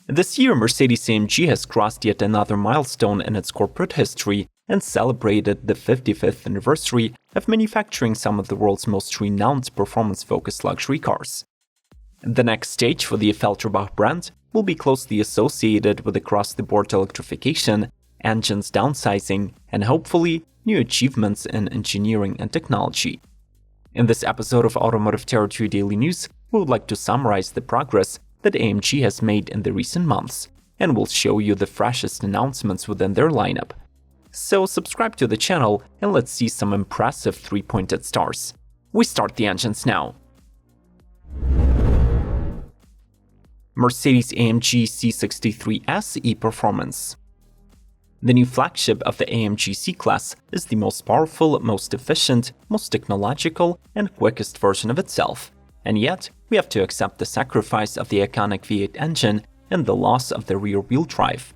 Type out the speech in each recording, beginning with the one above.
This year, Mercedes-AMG has crossed yet another milestone in its corporate history and celebrated the 55th anniversary of manufacturing some of the world's most renowned performance-focused luxury cars. The next stage for the Affalterbach brand will be closely associated with across-the-board electrification, engines downsizing, and hopefully new achievements in engineering and technology. In this episode of Automotive Territory Daily News, we would like to summarize the progress that AMG has made in the recent months, and we'll show you the freshest announcements within their lineup. So subscribe to the channel and let's see some impressive three-pointed stars. We start the engines now. Mercedes AMG C63 SE Performance. The new flagship of the AMG C-Class is the most powerful, most efficient, most technological, and quickest version of itself. And yet, we have to accept the sacrifice of the iconic V8 engine and the loss of the rear-wheel drive.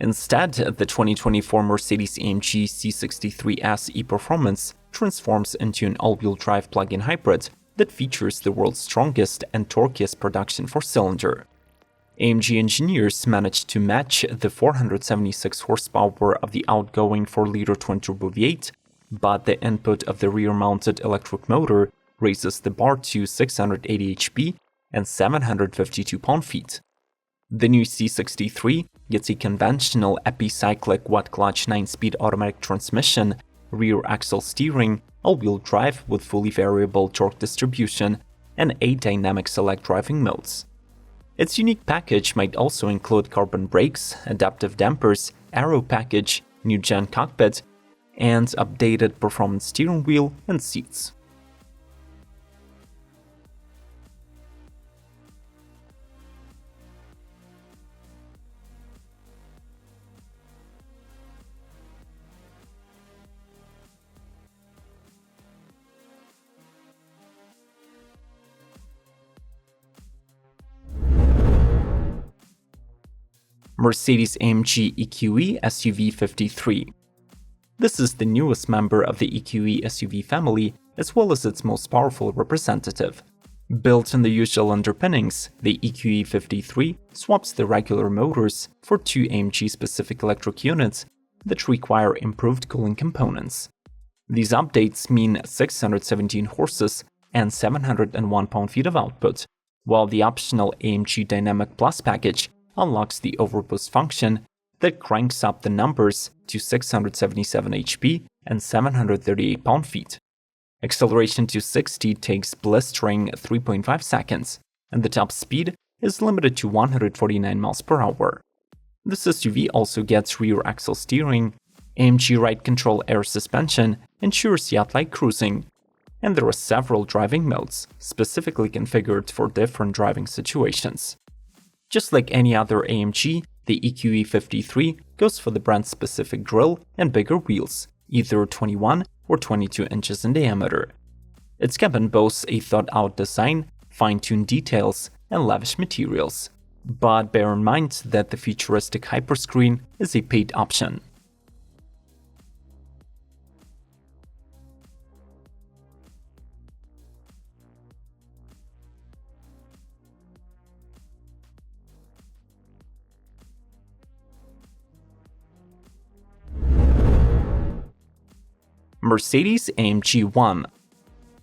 Instead, the 2024 Mercedes AMG C63 SE Performance transforms into an all-wheel drive plug-in hybrid that features the world's strongest and torquiest production four-cylinder. AMG engineers managed to match the 476 horsepower of the outgoing 4-liter twin-turbo V8, but the input of the rear-mounted electric motor raises the bar to 680 HP and 752 pound-feet. The new C63 gets a conventional epicyclic wet-clutch 9-speed automatic transmission, rear-axle steering, all-wheel drive with fully variable torque distribution, and 8 dynamic select driving modes. Its unique package might also include carbon brakes, adaptive dampers, aero package, new-gen cockpit, and updated performance steering wheel and seats. Mercedes AMG EQE SUV 53. This is the newest member of the EQE SUV family, as well as its most powerful representative. Built in the usual underpinnings, the EQE 53 swaps the regular motors for two AMG-specific electric units that require improved cooling components. These updates mean 617 horses and 701 pound-feet of output, while the optional AMG Dynamic Plus package unlocks the overboost function that cranks up the numbers to 677 HP and 738 pound-feet. Acceleration to 60 takes blistering 3.5 seconds, and the top speed is limited to 149 miles per hour. This SUV also gets rear axle steering, AMG Ride Control air suspension ensures yacht-like cruising, and there are several driving modes specifically configured for different driving situations. Just like any other AMG, the EQE 53 goes for the brand-specific grille and bigger wheels, either 21 or 22 inches in diameter. Its cabin boasts a thought-out design, fine-tuned details, and lavish materials. But bear in mind that the futuristic hyperscreen is a paid option. Mercedes AMG One.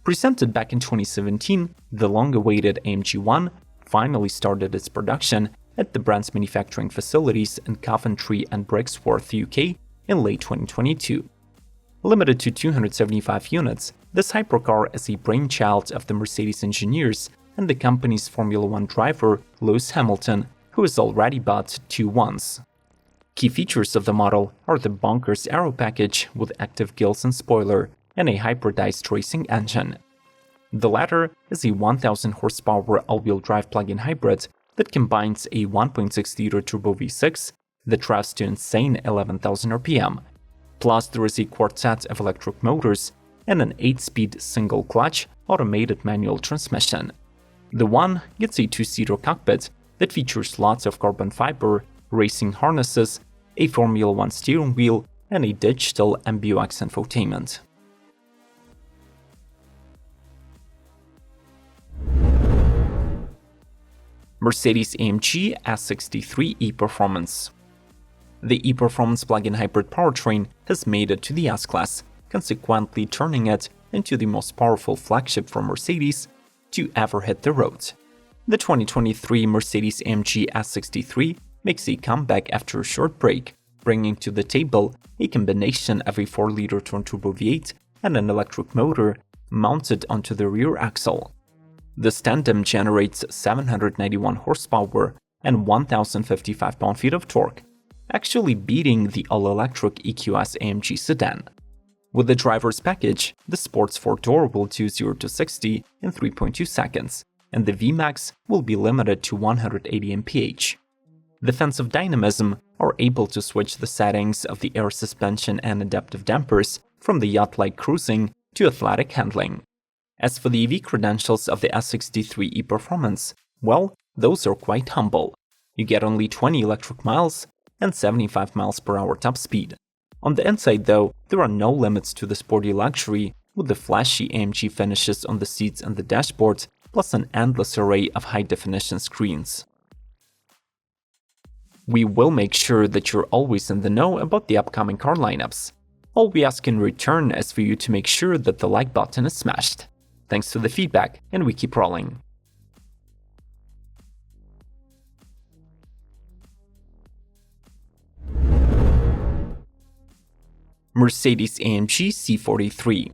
Presented back in 2017, the long-awaited AMG One finally started its production at the brand's manufacturing facilities in Coventry and Brixworth, UK in late 2022. Limited to 275 units, this hypercar is a brainchild of the Mercedes engineers and the company's Formula One driver Lewis Hamilton, who has already bought two Ones. Key features of the model are the bonkers aero package with active gills and spoiler, and a hybridized racing engine. The latter is a 1000 horsepower all-wheel drive plug-in hybrid that combines a 1.6-liter turbo V6 that revs to insane 11,000 RPM. Plus, there is a quartet of electric motors and an 8-speed single-clutch automated manual transmission. The One gets a 2-seater cockpit that features lots of carbon fiber, racing harnesses, a Formula One steering wheel, and a digital MBUX infotainment. Mercedes AMG S63 E Performance. The E Performance plug-in hybrid powertrain has made it to the S-Class, consequently turning it into the most powerful flagship from Mercedes to ever hit the road. The 2023 Mercedes AMG S63 makes a comeback after a short break, bringing to the table a combination of a 4-liter twin-turbo V8 and an electric motor mounted onto the rear axle. This tandem generates 791 horsepower and 1,055 pound-feet of torque, actually beating the all-electric EQS AMG sedan. With the driver's package, the sports 4-door will do 0 to 60 in 3.2 seconds, and the VMAX will be limited to 180 mph. The fans of dynamism are able to switch the settings of the air suspension and adaptive dampers from the yacht-like cruising to athletic handling. As for the EV credentials of the S63 E Performance, well, those are quite humble. You get only 20 electric miles and 75 miles per hour top speed. On the inside though, there are no limits to the sporty luxury, with the flashy AMG finishes on the seats and the dashboard, plus an endless array of high-definition screens. We will make sure that you're always in the know about the upcoming car lineups. All we ask in return is for you to make sure that the like button is smashed. Thanks for the feedback, and we keep rolling. Mercedes AMG C43.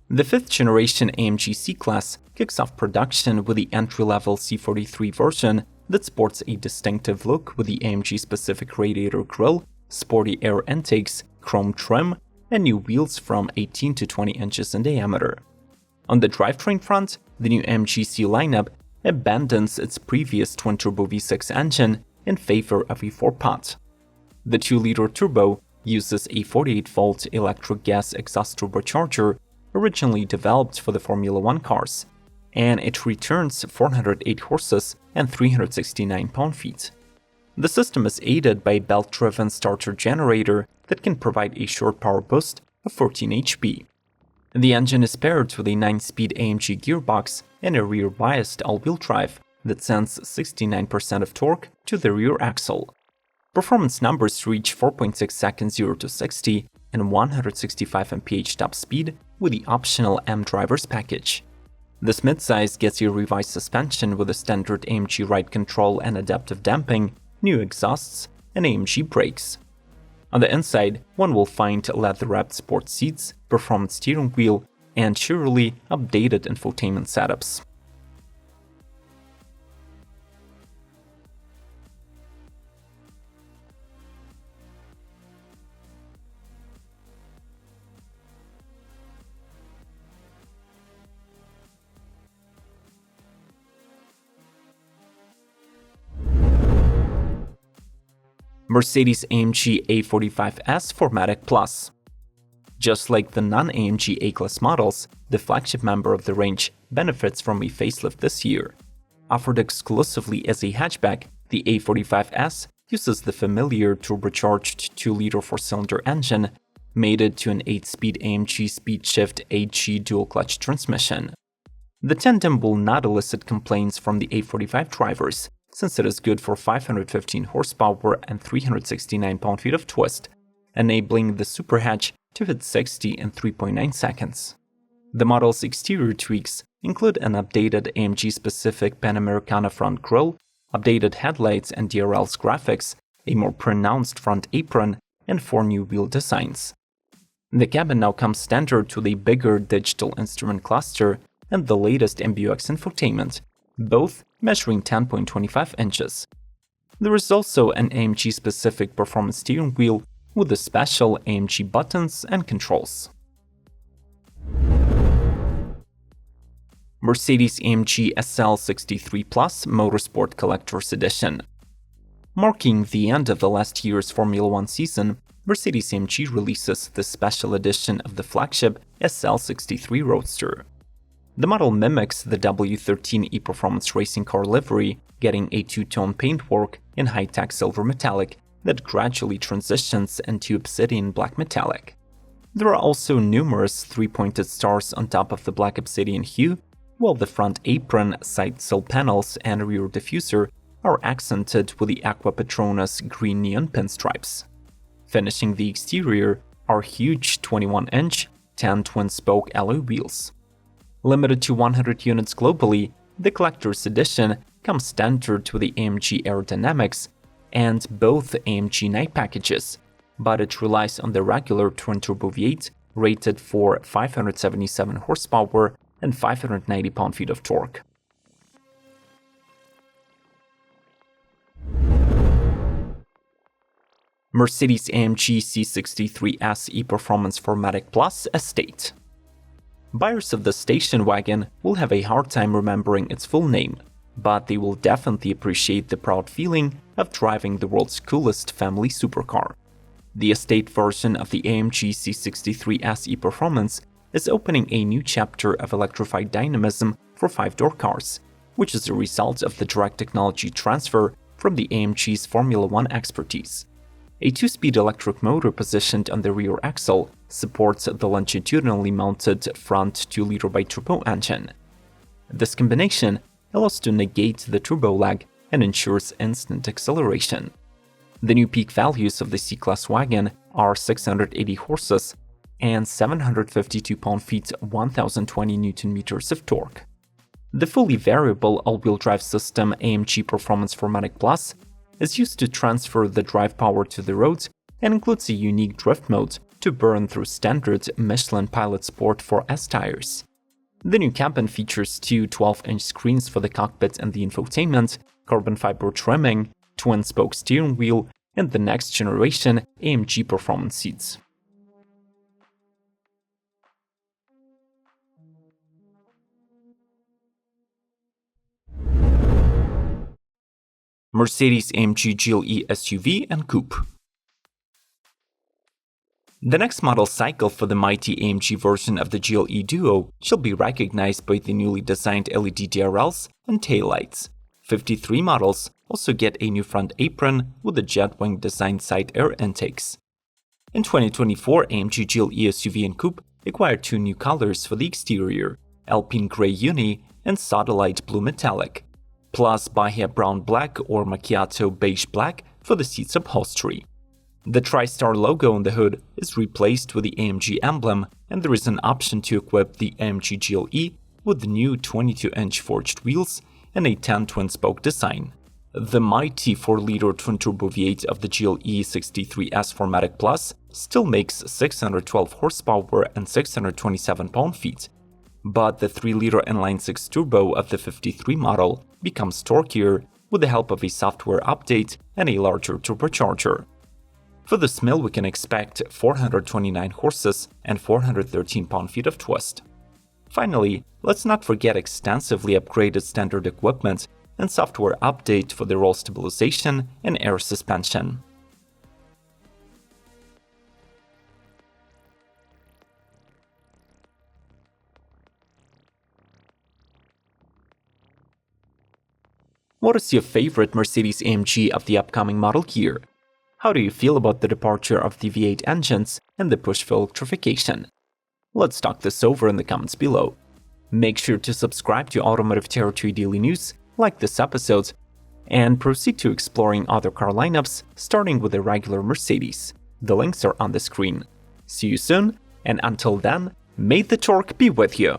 The 5th generation AMG C-Class kicks off production with the entry-level C43 version that sports a distinctive look with the AMG-specific radiator grille, sporty air intakes, chrome trim, and new wheels from 18 to 20 inches in diameter. On the drivetrain front, the new AMG C lineup abandons its previous twin-turbo V6 engine in favor of a 4-pot. The 2-liter turbo uses a 48-volt electric gas exhaust turbocharger originally developed for the Formula One cars, and it returns 408 horses and 369 pound-feet. The system is aided by a belt-driven starter generator that can provide a short power boost of 14 HP. The engine is paired with a 9-speed AMG gearbox and a rear-biased all-wheel drive that sends 69% of torque to the rear axle. Performance numbers reach 4.6 seconds 0 to 60 and 165 mph top speed with the optional M driver's package. This midsize gets a revised suspension with a standard AMG ride control and adaptive damping, new exhausts, and AMG brakes. On the inside, one will find leather-wrapped sports seats, performance steering wheel, and surely updated infotainment setups. Mercedes AMG A45S 4MATIC Plus. Just like the non-AMG A-Class models, the flagship member of the range benefits from a facelift this year. Offered exclusively as a hatchback, the A45S uses the familiar turbocharged 2-liter 4-cylinder engine, mated to an 8-speed AMG SpeedShift AG dual-clutch transmission. The tandem will not elicit complaints from the A45 drivers, since it is good for 515 horsepower and 369 pound-feet of twist, enabling the super hatch to hit 60 in 3.9 seconds. The model's exterior tweaks include an updated AMG-specific Panamericana front grille, updated headlights and DRL's graphics, a more pronounced front apron, and 4 new wheel designs. The cabin now comes standard with a bigger digital instrument cluster and the latest MBUX infotainment, both measuring 10.25 inches. There is also an AMG-specific performance steering wheel with the special AMG buttons and controls. Mercedes-AMG SL63 Plus Motorsport Collector's Edition. Marking the end of the last year's Formula One season, Mercedes-AMG releases the special edition of the flagship SL63 Roadster. The model mimics the W13 E Performance racing car livery, getting a 2-tone paintwork in high-tech silver metallic that gradually transitions into obsidian black metallic. There are also numerous 3-pointed stars on top of the black obsidian hue, while the front apron, side sill panels, and rear diffuser are accented with the Aqua Petronas green neon pinstripes. Finishing the exterior are huge 21-inch, 10 twin-spoke alloy wheels. Limited to 100 units globally, the Collector's Edition comes standard with the AMG Aerodynamics and both AMG Night packages, but it relies on the regular twin-turbo V8 rated for 577 horsepower and 590 pound-feet of torque. Mercedes AMG C63 SE Performance 4MATIC Plus Estate. Buyers of the station wagon will have a hard time remembering its full name, but they will definitely appreciate the proud feeling of driving the world's coolest family supercar. The estate version of the AMG C63 SE Performance is opening a new chapter of electrified dynamism for five-door cars, which is a result of the direct technology transfer from the AMG's Formula One expertise. A two-speed electric motor positioned on the rear axle supports the longitudinally mounted front 2-liter bi-turbo engine. This combination allows to negate the turbo lag and ensures instant acceleration. The new peak values of the C-Class wagon are 680 horses and 752 pound-feet, 1020 Nm of torque. The fully variable all-wheel drive system AMG Performance 4MATIC Plus is used to transfer the drive power to the road and includes a unique drift mode to burn through standard Michelin Pilot Sport 4S tires. The new cabin features two 12-inch screens for the cockpit and the infotainment, carbon fiber trimming, twin-spoke steering wheel, and the next-generation AMG Performance seats. Mercedes AMG GLE SUV and Coupe. The next model cycle for the mighty AMG version of the GLE Duo shall be recognized by the newly designed LED DRLs and taillights. 53 models also get a new front apron with the jet-wing designed side air intakes. In 2024, AMG GLE SUV and Coupe acquired two new colors for the exterior, Alpine Grey Uni and Sodalite Blue Metallic, plus Bahia Brown Black or Macchiato Beige Black for the seat's upholstery. The TriStar logo on the hood is replaced with the AMG emblem, and there is an option to equip the AMG GLE with the new 22-inch forged wheels and a 10 twin-spoke design. The mighty 4-liter twin-turbo V8 of the GLE 63 S 4MATIC Plus still makes 612 horsepower and 627 pound-feet, but the 3-liter inline-six turbo of the 53 model becomes torquier with the help of a software update and a larger turbocharger. For this mill, we can expect 429 horses and 413 pound-feet of twist. Finally, let's not forget extensively upgraded standard equipment and software update for the roll stabilization and air suspension. What is your favorite Mercedes-AMG of the upcoming model year? How do you feel about the departure of the V8 engines and the push for electrification? Let's talk this over in the comments below. Make sure to subscribe to Automotive Territory Daily News, like this episode, and proceed to exploring other car lineups, starting with the regular Mercedes. The links are on the screen. See you soon, and until then, may the torque be with you!